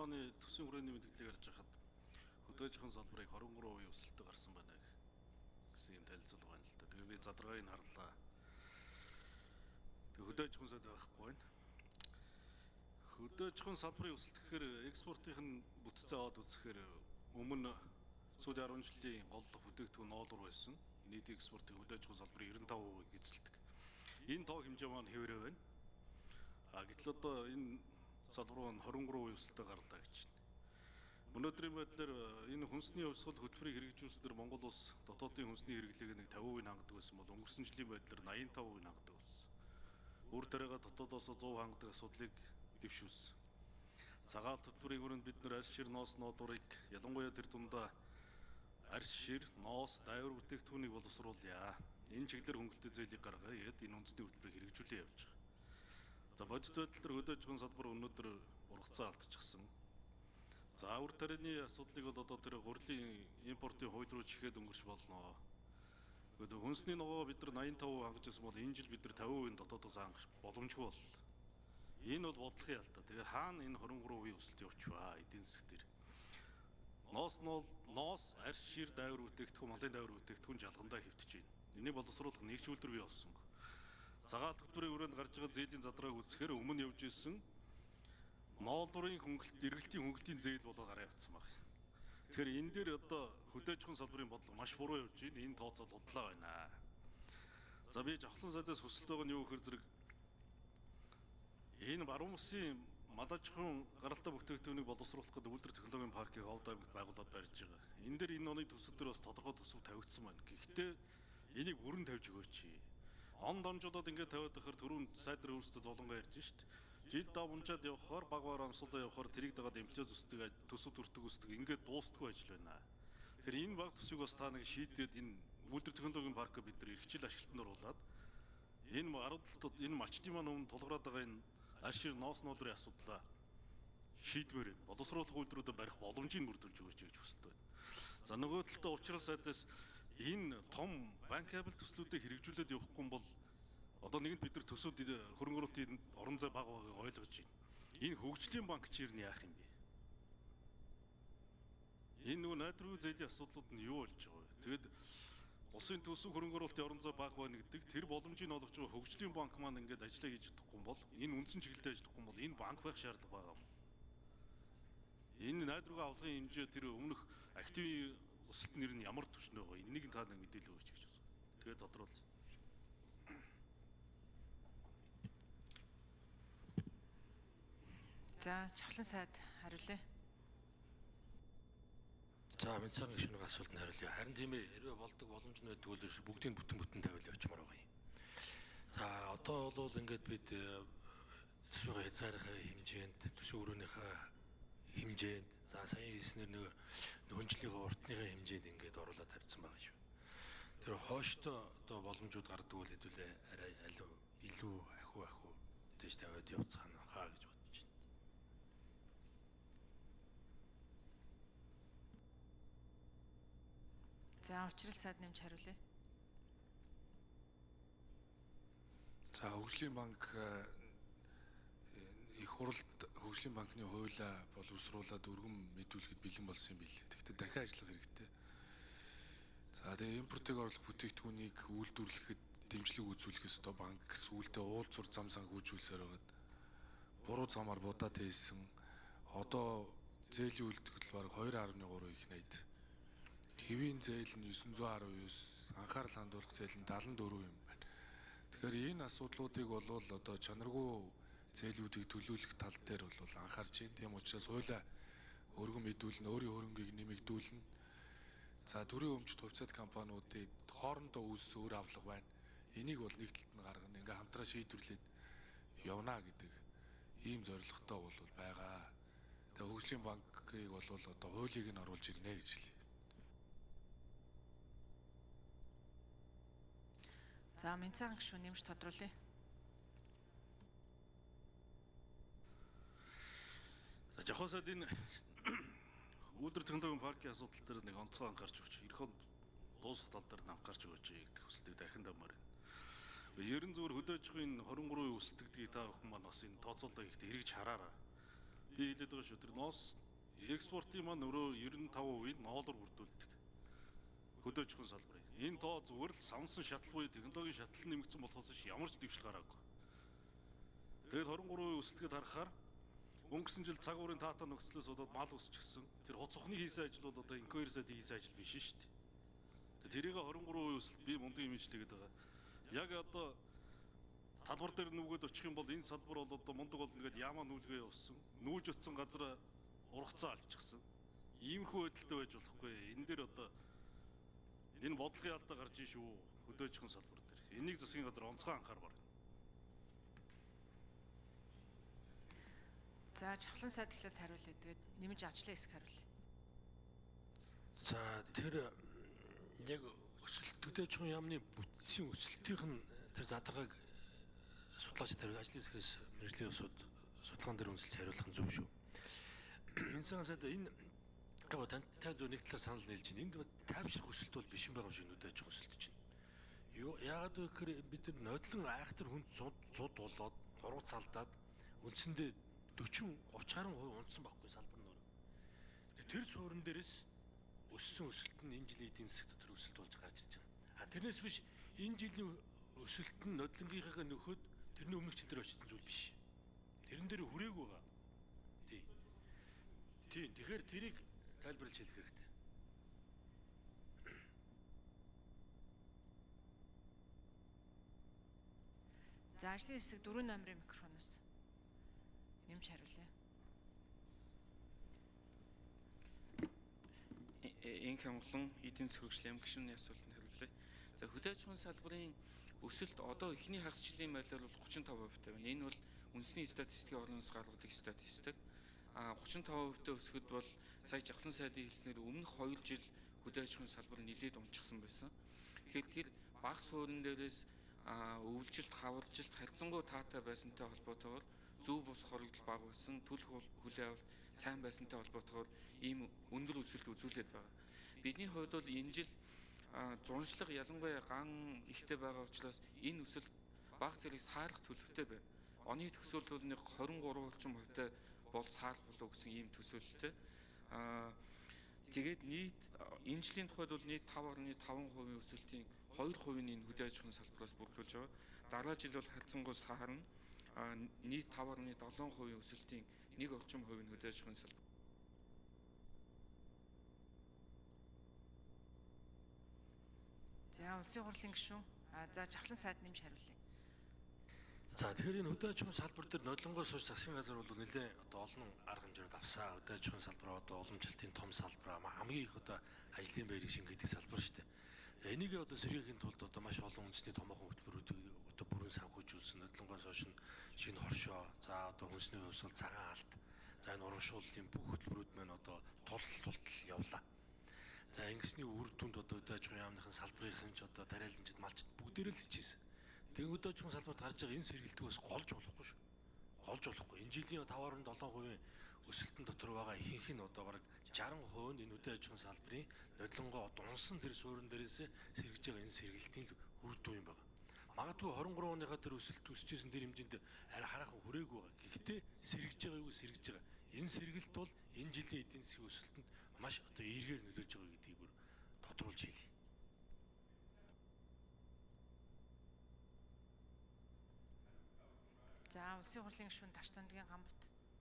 оны төсвийн хүрээний мэдээллийг харж байхад хөдөөжихөн салбарыг 23% өсөлтөд гарсан байна гэсэн юм танилцуулга байна л да. Тэгээ би задаргааг нь харлаа. Тэгээ хөдөөжихөн сайд байхгүй байна. Хөдөөжихөн салбарын өсөлт гэхээр экспортын бүтцээ аваад үзэхээр өмнө сүүлийн 10 жилийн голлох бүтээгдэхүүн ноолуур байсан. Нийт экспортын хөдөөжихөн салбарын 95% эзэлдэг. Энэ тоо хэмжээ маань хэвээрээ байна. Гэтэл одоо энэ салбар маань 23% өсөлтөд гарлаа гэж байна. Өнөөдрийн байдлаар энэ хүнсний хувьсгал хөтөлбөрийг хэрэгжүүлснээр Монгол улс дотоодын хүнсний хэрэглээг нэг 50% хангадаг байсан бол өнгөрсөн жилийн байдлаар 85% хангадаг болсон. Үр тариагаа дотоодоос 100 хангадаг асуудлыг дэвшүүлсэн. Цагаал хөтөлбөрийн хүрээнд бид нэр арьс шир ноос ноолуурыг ялангуяа тэр дундаа арьс шир ноос дайвар бүтээгдэхүүнийг боловсруулъя. Энэ чиглэлээр хөнгөлөлтөд зээлийг гаргая гэд энэ үндэсний хөтөлбөрийг хэрэгжүүлээ явж байгаа. За бодит байдлаар хөдөөжихөн салбар өнөөдөр ургацаа алдчихсан. За үр тарианы асуудлыг бол одоо тэр гурилын импортын хууль руу чихэд өнгөрч болно. Гэхдээ хүнсний ногоо бид нар 85% хангаж ирсэн бол энэ жил бид нар 50% дотоодоос хангах боломжгүй бол. Энэ бол бодлогын ялтаа. Тэгээ хаана энэ 23% өсөлт явуучваа эдийн засаг дээр. Ноос, арьс шир дайвар бүтээгдэхүүн, малын дайвар бүтээгдэхүүн жалгандаа хэвтэж байна. Энийг боловсруулах нэгж үйлдвэр бий болсон. Цагаал хөтөлбөрийн хүрээнд гарч байгаа зээлийн задрааг үзэхээр өмнө явж исэн ноолуурын эргэлтийн хөнгөлтийн зээл болоод гараа явцсан баг. Тэгэхээр энэ дээр одоо хөдөөжихөн салбарын бодлого маш буруу явж байна. Энэ тооцоо дудлаа байна. За би жавхлан сайдаас хүсэлт байгаа нь юу гэхээр зэрэг энэ баруун улсын малажхан гаралтай бүтээгдэхүүнийг боловсруулах гэдэг үйлдвэр технологийн паркийг Ховд аймагт байгуулад барьж байгаа. Энэ дээр энэ оны төсөв дээр бас тодорхой төсөв тавигдсан байна. Гэхдээ энийг бүрэн тавьж өгөөч. Он дамжуулаад ингээд тавиад байхаар түрүүн сайдрын өөрсдөө золонгоо ярьж шít. Жил дав унчаад явхаар баг бараа амсуулаа явхаар тэрийг дагаад эмчилж үсдэг төсөв төртөг үсдэг ингээд дуустдаггүй ажил байна. Тэгэхээр энэ баг төсвийг бас та нэг шийдээд энэ үйлдвэр технологийн паркыг бид нар эрхчил ашиглалтанд оруулаад энэ аргалт энэ малчтын маань өмнө тулгараад байгаа энэ арьс шир ноос ноолрын асуудлаа шийдмээр боловсруулах үйлдвэрүүдэд барих боломжийг бүрдүүлж өгөөч гэж хүсэлт байна. За нөгөө талдаа уучраас сайдаас энэ том банк кабель төслүүдийг хэрэгжүүлээд явахгүй бол одоо нэгэнт бид нар төсөөд хөрөнгө оруулалтын орон зай бага байгааг ойлгож байна. Энэ хөгжлийн банк чир нь яах юм бэ? Энэ нөгөө найдваргүй зээлийн асуудлууд нь юу болж байгаа вэ? Тэгэд улсын төсөв хөрөнгө оруулалтын орон зай бага байна гэдэг тэр боломжийг олгож байгаа хөгжлийн банк маань ингээд ажиллаа хийж чадахгүй бол энэ үндсэн чиглэлдээ ажиллахгүй бол энэ банк байх шаардлага байгаа юм. Энэ найдваргүй авлагын хэмжээ тэр өмнөх активын өсөлт нэр нь ямар түвшинд байгаа энийг та нэг мэдээлэл өгөөч гэж байна. Тэгээд тодруулъя. За жавхлан сайд хариулъя. За мэдсэн гişүнэг асуултанд хариулъя. Харин тийм ээ хэрвээ болдог боломж нь байдгүй бол бүгдийг бүтэн тавиул явчмаар байгаа юм. За одоо бол ингээд бид төсвийн хязгаарынхаа хэмжээнд төсвийн өрөөнийхөө хэмжээнд за сая хэлснээр нэг хөндлөнийхөө уртныхаа хэмжээнд ингээд оруулаад тавьсан байгаа шүү. Тэр хооштой одоо боломжууд гардаг бол хэдүүлээ арай илүү ахиу тийш тавиад явцгаана хаа гэж бодож байна. За учрал сайд нэмж хариулъя. За хөгжлийн банк их хуралд хөгжлийн банкны хуулиа боловсруулаад өргөн мэдүүлэхэд бэлэн болсон юм билээ. Тэгэхдээ дахин ажиллах хэрэгтэй. За тэгээ импортыг оруулах бүтээгдэхүүнийг үйлдвэрлэхэд дэмжлэг үзүүлэхээс одоо банк сүүлдээ уулзур зам сангуулжүүлсээр байгаад буруу замаар будаад хэлсэн. Одоо зээлийн үйлдвэрлэл баг 2.3 их найд. Хэвийн зээл нь 919, анхаарал хандуулах зээл нь 74 юм байна. Тэгэхээр энэ асуудлуудыг бол одоо чанаргүй зээлүүдийг төлөвлөх тал дээр бол анхаарч байна. Тийм учраас хуулиа өргөн мэдүүлнэ, өөрийн хөрөнгийг нэмэгдүүлнэ. За төрийн өмчт хувьцаат компаниудын хоорондоо үүссэн өөр авлага байна. Энийг бол нэг талд нь гаргана. Ингээ хамтраа шийдвэрлээд явна гэдэг ийм зорилготой бол байгаа. Тэгээ хөгжлийн банкыг бол одоо хуулийг нь оруулж ирнэ гэж хэлье. За Менцан гишүүн нэмж тодруулъя. За жавхлан сайд энэ үйлдвэр технологийн паркийн асуудал дээр нэг онцгой анхаарч өгч, ерөнхийдөө дуусах тал дээр анхаарч өгөөч гэдэг хүсэлтийг дахин дамаар байна. Ерөн зүгээр хөдөөжихөн 23% өсөлт гэдгийг та бүхэн маань бас энэ тооцоолоо ихтэй эргэж хараараа. би хэлээд байгаа шүү. Тэр ноос экспортын маань өөрөө 95%-ийг ноолоор бүрдүүлдэг. Хөдөөж аж ахуйн салбарын. Энэ тоо зүгээр л самсан шатал буюу технологийн шатал нэмэгдсэн болохоос биш ямар ч дэвшил гараагүй. Тэгээд 23% өсөлтөд харахаар өнгөрсөн жил цаг уурын таата нөхцлөөс болоод мал өсчихсэн. Тэр хуц ухны хийсэн ажил бол одоо инквайри сайдын хийсэн ажил биш шүү дээ. Тэрийг 23% өсөлт би мундаг юм ижлэгээд байгаа. Яг одоо талбар дээр нүгөөд очих юм бол энэ салбар бол одоо мундаг болно гэдээ яамаа нүүлгээ явуулсан. Нүүж утсан газараа ургацаа алчихсан. Иймэрхүү байдалтай байж болохгүй. Энэ дээр одоо энэ бодлогын алдаа гарч ийн шүү. Хөдөөж аж ахуйн салбар дээр. Энийг засгийн газар онцгой анхаарбар. За жавхлан сайд эхлээд хариулъя. Тэгээд нэмж ажлын хэсэг хариулъя. За тэр яг өсөлт хөдөөж аж ахуйн яамны бүтцийн өсөлтийнх нь тэр задаргааг судлаач тэр ажлын хэсгээс мэргэжлийн усуд судалгаан дээр үнэлж хариулах нь зөв шүү. Энэ цагаасаад энэ тантай нэг талаар санал нийлж байна. Энд тайвшрах өсөлт бол биш юм байгаа юм шиг нүдэж өсөлт чинь. Яагаад гэхээр бид нар нодлон айхтар хүнд цуд болоод ургац алдаад үндсэндээ 40-30 гаруй хувь унтсан байхгүй салбар нь өөрөө. Тэр суурин дээрээс өссөн өсөлт нь энэ жилийн эдийн засаг дотор өсөлт болж гарч ирж байгаа. Тэрнээс биш энэ жилийн өсөлт нь нодлонгийнхаа нөхөд тэрний өмнөх жил дээр очсон зүйл биш. Тэрэн дээр хүрээгүй байгаа. Тийм. Тэгэхээр тэрийг тайлбарлаж хэлэх хэрэгтэй. За ажлын хэсэг 4 номерын микрофоноос нэмж хариулъя. Энх хямглан эдийн засаг хөгжлийн гишүүний асуултанд хариулъя. За хөдөө аж ахуйн салбарын өсөлт одоо эхний хагас жилийн байдлаар бол 35% байна. Энэ бол үндэсний статистикийн орноос гаргадаг статистик. 35% өсөхөд бол сая жавхлан сайдын хэлснээр өмнөх 2 жил хөдөө аж ахуйн салбар нэлээд унчихсан байсан. Тэгэхээр тэр багц суурин дээрээс өвлжилт, хаваржилт, харьцангуй таатай байсантай холбоотойгоор зөв бус хоригдол бага байсан, төлөх хүлээ авалт сайн байсантай холбоотойгоор ийм өндөр өсөлт үзүүлээд байна. Бидний хувьд бол энэ жил зуншлага ялангуяа ган ихтэй байгаа учраас энэ өсөлт бага зэрэг саарах төлөвтэй байна. Оны төсөөлөл бол нэг 23 орчим хувьтай бол саарах болов гэсэн ийм төсөөлөлтэй. Тэгээд нийт энэ жилийн тухайд бол нийт 5.5% өсөлтийн 2% нь энэ хөдөө аж ахуйн салбараас бүрдүүлж байгаа. Дараа жил бол харьцангуй саарна. Нийт 5.7% өсөлтийн 1 орчим хувь нь хөдөө аж ахуйн салбар. За улсын хурлын гишүүн. За жавхлан сайд нэмж хариулъя. За тэгэхээр энэ хөдөө аж ахуйн салбар дээр нодлонгоос хойш засгийн газар бол нэлээд одоо олон арга хэмжээнд авсан. Хөдөө аж ахуйн салбар одоо уламжлалтын том салбар, хамгийн их одоо ажлын байрыг шингээдэг салбар шүү дээ. За энийг одоо сэргийхийн тулд одоо маш олон үндэсний томоохон хөтөлбөрүүд одоо бүрэн санхүүжүүлсэн. Нодлонгоос хойш шинэ хоршоо, за одоо хүнсний хувьсгал, цагаан алт, за энэ урамшууллын бүх хөтөлбөрүүд маань одоо тултал явлаа. За ингэсний үр дүнд одоо хөдөө аж ахуйн яамныхын салбарынхын ч одоо тариаланчид малчид бүгдээрээ л хичээсэн. Тэгээд хөдөө аж ахуйн салбарт гарч байгаа энэ сэргэлтийг бас голж болохгүй шүү. Голж болохгүй. Энэ жилийн 5.7% өсөлтөн дотор байгаа ихэнх нь одоо бараг 60% нь энэ хөдөө аж ахуйн салбарын нодлонгоо одоо унсан тэр суурин дээрээс сэргэж байгаа энэ сэргэлтийн үр дүн юм байна. Магадгүй 23 оныхаа тэр өсөлт өсчихсэн тэр хэмжээнд арай хараахан хүрээгүй байгаа. Гэхдээ сэргэж байгаа юу сэргэж байгаа. Энэ сэргэлт бол энэ жилийн эдийн засгийн өсөлтөнд маш одоо эргээр нөлөөлж байгаа гэдгийг бүр тодруулж хэлье. За улсын хурлын гишүүн Таш Тондгийн Гамбат.